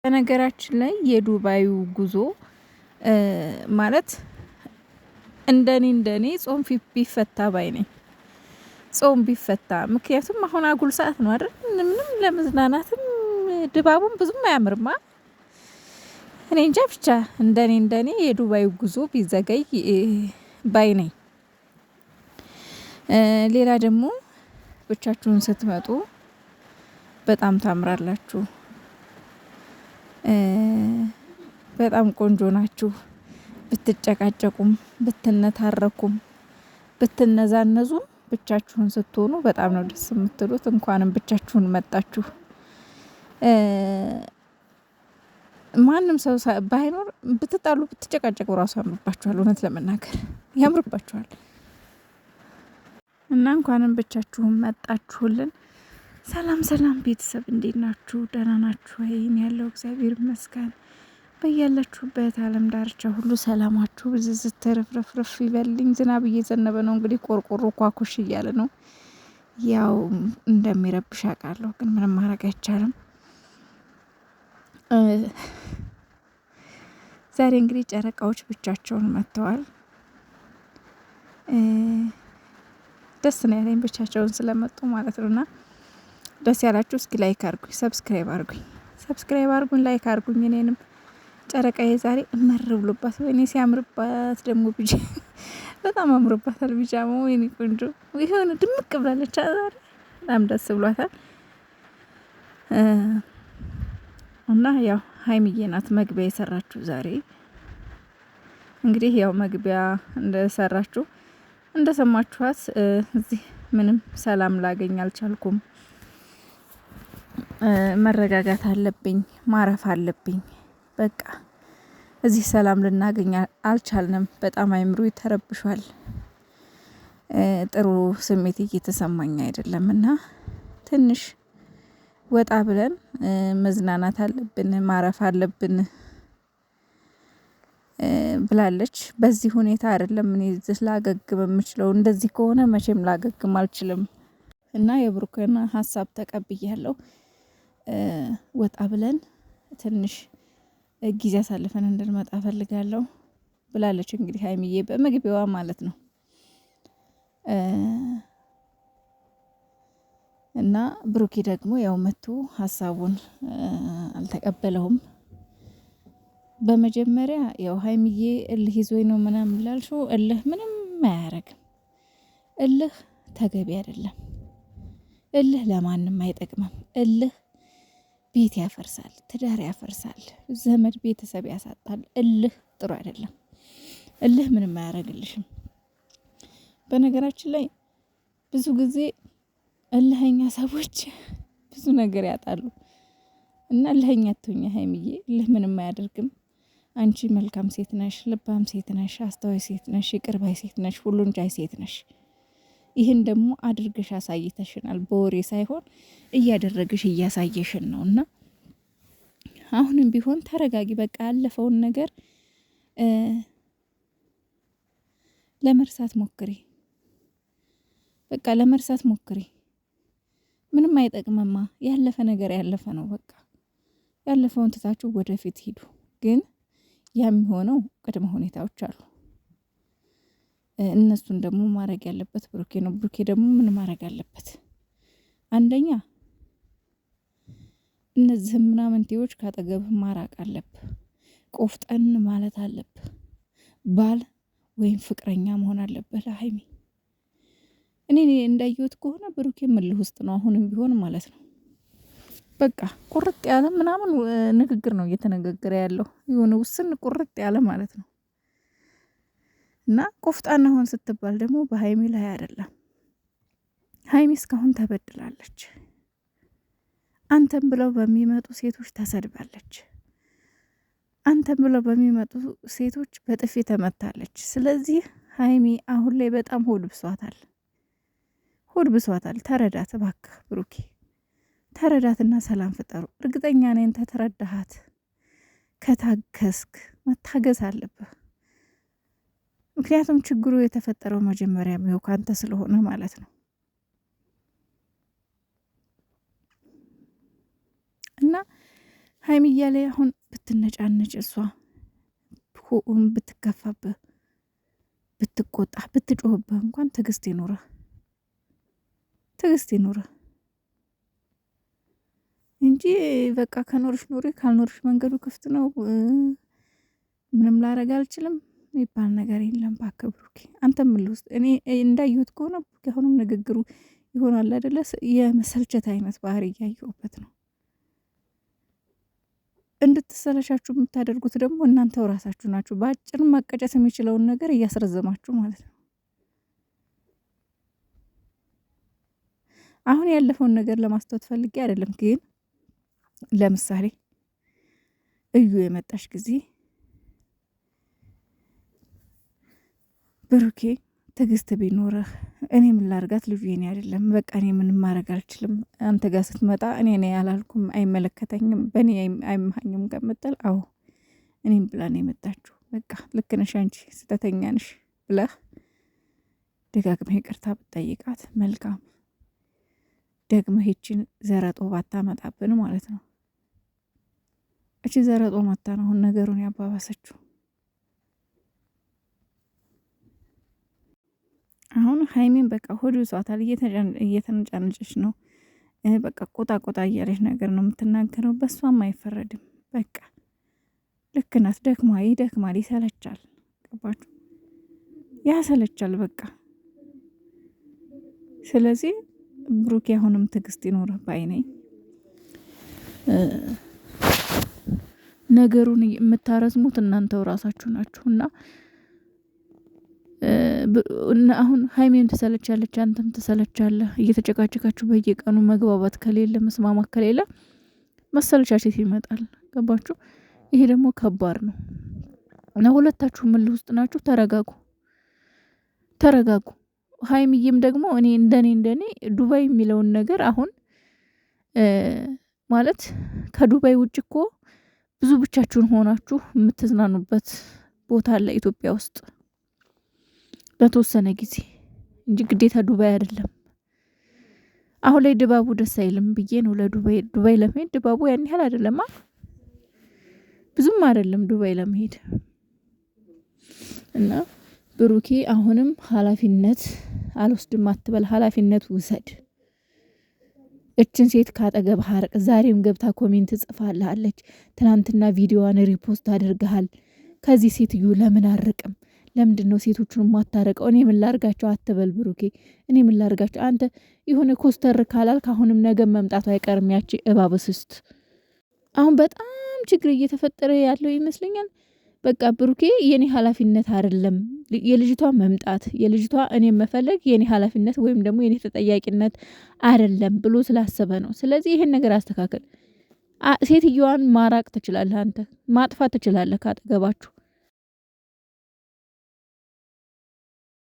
በነገራችን ላይ የዱባዩ ጉዞ ማለት እንደኔ ጾም ቢፈታ ባይ ነኝ። ጾም ቢፈታ ምክንያቱም አሁን አጉል ሰዓት ነው አይደል? ምንም ለመዝናናትም ድባቡም ብዙም አያምርማ። እኔ እንጃ ብቻ እንደኔ የዱባዩ ጉዞ ቢዘገይ ባይ ነኝ። ሌላ ደግሞ ብቻችሁን ስትመጡ በጣም ታምራላችሁ። በጣም ቆንጆ ናችሁ። ብትጨቃጨቁም ብትነታረኩም ብትነዛነዙም ብቻችሁን ስትሆኑ በጣም ነው ደስ የምትሉት። እንኳንም ብቻችሁን መጣችሁ። ማንም ሰው ባይኖር ብትጣሉ ብትጨቃጨቁ ራሱ ያምርባችኋል። እውነት ለመናገር ያምርባችኋል። እና እንኳንም ብቻችሁን መጣችሁልን። ሰላም ቤተሰብ እንዴት ናችሁ? ደህና ናችሁ ወይ? እኔ ያለው እግዚአብሔር ይመስገን። በያላችሁበት ዓለም ዳርቻ ሁሉ ሰላማችሁ ብዝዝት ተረፍረፍረፍ ይበልኝ። ዝናብ እየዘነበ ነው እንግዲህ ቆርቆሮ ኳኩሽ እያለ ነው። ያው እንደሚረብሽ አውቃለሁ፣ ግን ምንም ማድረግ አይቻልም። ዛሬ እንግዲህ ጨረቃዎች ብቻቸውን መጥተዋል። ደስ ነው ያለኝ ብቻቸውን ስለመጡ ማለት ነውና ደስ ያላችሁ እስኪ ላይክ አርጉኝ፣ ሰብስክራይብ አርጉኝ፣ ላይክ አርጉኝ። እኔንም ጨረቃዬ ዛሬ እመር ብሎባት ወይኔ ሲያምርባት ደግሞ ቢጃ በጣም አምሮባታል። ቢጃማው ወይኔ ቆንጆ ይሄን ድምቅ ብላለች። በጣም ደስ ብሏታል። እና ያው ሀይሚዬ ናት መግቢያ የሰራችሁ ዛሬ። እንግዲህ ያው መግቢያ እንደሰራችሁ እንደሰማችኋት እዚህ ምንም ሰላም ላገኝ አልቻልኩም። መረጋጋት አለብኝ፣ ማረፍ አለብኝ። በቃ እዚህ ሰላም ልናገኝ አልቻልንም። በጣም አይምሮ ተረብሿል። ጥሩ ስሜት እየተሰማኝ አይደለምና ትንሽ ወጣ ብለን መዝናናት አለብን፣ ማረፍ አለብን ብላለች። በዚህ ሁኔታ አይደለም እኔ እዚህ ላገግም የምችለው። እንደዚህ ከሆነ መቼም ላገግም አልችልም እና የብሩክን ሀሳብ ተቀብያለሁ። ወጣ ብለን ትንሽ ጊዜ አሳልፈን እንድንመጣ ፈልጋለሁ ብላለች። እንግዲህ ሀይሚዬ በመግቢያዋ ማለት ነው። እና ብሩኬ ደግሞ ያው መጥቶ ሀሳቡን አልተቀበለውም። በመጀመሪያ ያው ሀይሚዬ እልህ ይዞኝ ነው ምናምን ላልሽው፣ እልህ ምንም አያረግም። እልህ ተገቢ አይደለም። እልህ ለማንም አይጠቅምም። እልህ ቤት ያፈርሳል፣ ትዳር ያፈርሳል፣ ዘመድ ቤተሰብ ያሳጣል። እልህ ጥሩ አይደለም። እልህ ምንም አያረግልሽም። በነገራችን ላይ ብዙ ጊዜ እልህኛ ሰዎች ብዙ ነገር ያጣሉ። እና እልህኛ አትሁኝ ሀይሚዬ። እልህ ምንም አያደርግም። አንቺ መልካም ሴት ነሽ፣ ልባም ሴት ነሽ፣ አስተዋይ ሴት ነሽ፣ ይቅር ባይ ሴት ነሽ፣ ሁሉን ቻይ ሴት ነሽ። ይህን ደግሞ አድርገሽ አሳይተሽናል። በወሬ ሳይሆን እያደረግሽ እያሳየሽን ነው። እና አሁንም ቢሆን ተረጋጊ። በቃ ያለፈውን ነገር ለመርሳት ሞክሪ። በቃ ለመርሳት ሞክሪ። ምንም አይጠቅምማ። ያለፈ ነገር ያለፈ ነው። በቃ ያለፈውን ትታችሁ ወደፊት ሂዱ። ግን የሚሆነው ቅድመ ሁኔታዎች አሉ። እነሱን ደግሞ ማድረግ ያለበት ብሩኬ ነው። ብሩኬ ደግሞ ምን ማድረግ አለበት? አንደኛ እነዚህ ምናምንቴዎች ካጠገብህ ማራቅ አለብህ። ቆፍጠን ማለት አለብህ። ባል ወይም ፍቅረኛ መሆን አለብህ ለሀይሚ። እኔ እንዳየሁት ከሆነ ብሩኬ ምልህ ውስጥ ነው አሁንም ቢሆን ማለት ነው። በቃ ቁርጥ ያለ ምናምን ንግግር ነው እየተነጋገረ ያለው። የሆነ ውስን ቁርጥ ያለ ማለት ነው። እና ቆፍጣና ሆን ስትባል ደግሞ በሀይሚ ላይ አይደለም። ሀይሚ እስካሁን ተበድላለች። አንተም ብለው በሚመጡ ሴቶች ተሰድባለች። አንተም ብለው በሚመጡ ሴቶች በጥፊ ተመታለች። ስለዚህ ሀይሚ አሁን ላይ በጣም ሆድ ብሷታል። ተረዳት እባክህ ብሩኬ፣ ተረዳትና ሰላም ፍጠሩ። እርግጠኛ ነኝ ተረዳሃት። ከታገስክ መታገዝ አለብህ። ምክንያቱም ችግሩ የተፈጠረው መጀመሪያ የሚው ካንተ ስለሆነ ማለት ነው። እና ሀይሚዬ ላይ አሁን ብትነጫነጭ እሷ ብትከፋብህ፣ ብትቆጣህ፣ ብትጮህብህ እንኳን ትዕግስት ይኑርህ እንጂ በቃ ከኖርሽ ኑሪ ካልኖርሽ መንገዱ ክፍት ነው ምንም ላረግ አልችልም የሚባል ነገር የለም። እባክህ ብሩኬ አንተ ምን ልውስጥ እኔ እንዳየሁት ከሆነ ብሩኬ አሁንም ንግግሩ ይሆናል አይደለ የመሰልቸት አይነት ባህሪ እያየሁበት ነው። እንድትሰለቻችሁ የምታደርጉት ደግሞ እናንተው ራሳችሁ ናችሁ። በአጭር ማቀጨት የሚችለውን ነገር እያስረዘማችሁ ማለት ነው። አሁን ያለፈውን ነገር ለማስታወት ፈልጌ አይደለም፣ ግን ለምሳሌ እዩ የመጣሽ ጊዜ ብሩኬ ትዕግስት ቢኖርህ እኔ ምን ላርጋት ልጁ የኔ አይደለም፣ በቃ እኔ ምንም ማድረግ አልችልም፣ አንተ ጋር ስትመጣ እኔ ነኝ ያላልኩም፣ አይመለከተኝም፣ በእኔ አይመሃኝም ከምትል አዎ እኔም ብላ ነው የመጣችሁ፣ በቃ ልክ ነሽ አንቺ ስህተተኛ ነሽ ብለህ ደጋግመህ ይቅርታ ብትጠይቃት መልካም። ደግመህ ይችን ዘረጦ ባታመጣብን ማለት ነው። እቺ ዘረጦ መታ ነው አሁን ነገሩን ያባባሰችው። አሁን ሀይሚን በቃ ሆድ ብሷታል፣ እየተነጫነጨች ነው። በቃ ቆጣ እያለች ነገር ነው የምትናገረው። በሷም አይፈረድም። በቃ ልክ ናት። ይደክማል፣ ይሰለቻል። ገባችሁ? ያሰለቻል በቃ። ስለዚህ ብሩኬ አሁንም ትዕግስት ይኖርህ ባይ ነኝ። ነገሩን የምታረዝሙት እናንተው ራሳችሁ ናችሁና አሁን ሀይሜን ትሰለቻለች፣ አንተም ትሰለቻለህ። እየተጨቃጨቃችሁ በየቀኑ መግባባት ከሌለ መስማማት ከሌለ መሰለቻቸት ይመጣል። ገባችሁ? ይሄ ደግሞ ከባድ ነው እና ሁለታችሁ ምን ውስጥ ናችሁ? ተረጋጉ። ሀይሚዬም ደግሞ እኔ እንደኔ ዱባይ የሚለውን ነገር አሁን ማለት ከዱባይ ውጭ እኮ ብዙ ብቻችሁን ሆናችሁ የምትዝናኑበት ቦታ አለ ኢትዮጵያ ውስጥ ለተወሰነ ጊዜ እንጂ ግዴታ ዱባይ አይደለም። አሁን ላይ ድባቡ ደስ አይልም ብዬ ነው ለዱባይ ለመሄድ ድባቡ ያን ያህል አይደለም፣ ብዙም አይደለም ዱባይ ለመሄድ እና ብሩኬ አሁንም ኃላፊነት አልወስድም አትበል፣ ኃላፊነት ውሰድ። እችን ሴት ካጠገብ ሀርቅ። ዛሬም ገብታ ኮሜንት ጽፋለች። ትናንትና ቪዲዮዋን ሪፖስት አድርገሃል። ከዚህ ሴትዮ ለምን አርቅም? ለምንድን ነው ሴቶቹን ማታረቀው? እኔ ምን ላርጋቸው አትበል ብሩኬ። እኔ ምን ላርጋቸው? አንተ የሆነ ኮስተር ካላልክ አሁንም ነገ መምጣቱ አይቀርም ያቺ እባብስስት። አሁን በጣም ችግር እየተፈጠረ ያለው ይመስለኛል። በቃ ብሩኬ የኔ ኃላፊነት አይደለም የልጅቷ መምጣት፣ የልጅቷ እኔ መፈለግ የኔ ኃላፊነት ወይም ደግሞ የኔ ተጠያቂነት አይደለም ብሎ ስላሰበ ነው። ስለዚህ ይሄን ነገር አስተካክል። ሴትዮዋን ማራቅ ትችላለህ፣ አንተ ማጥፋት ትችላለህ ካጠገባችሁ።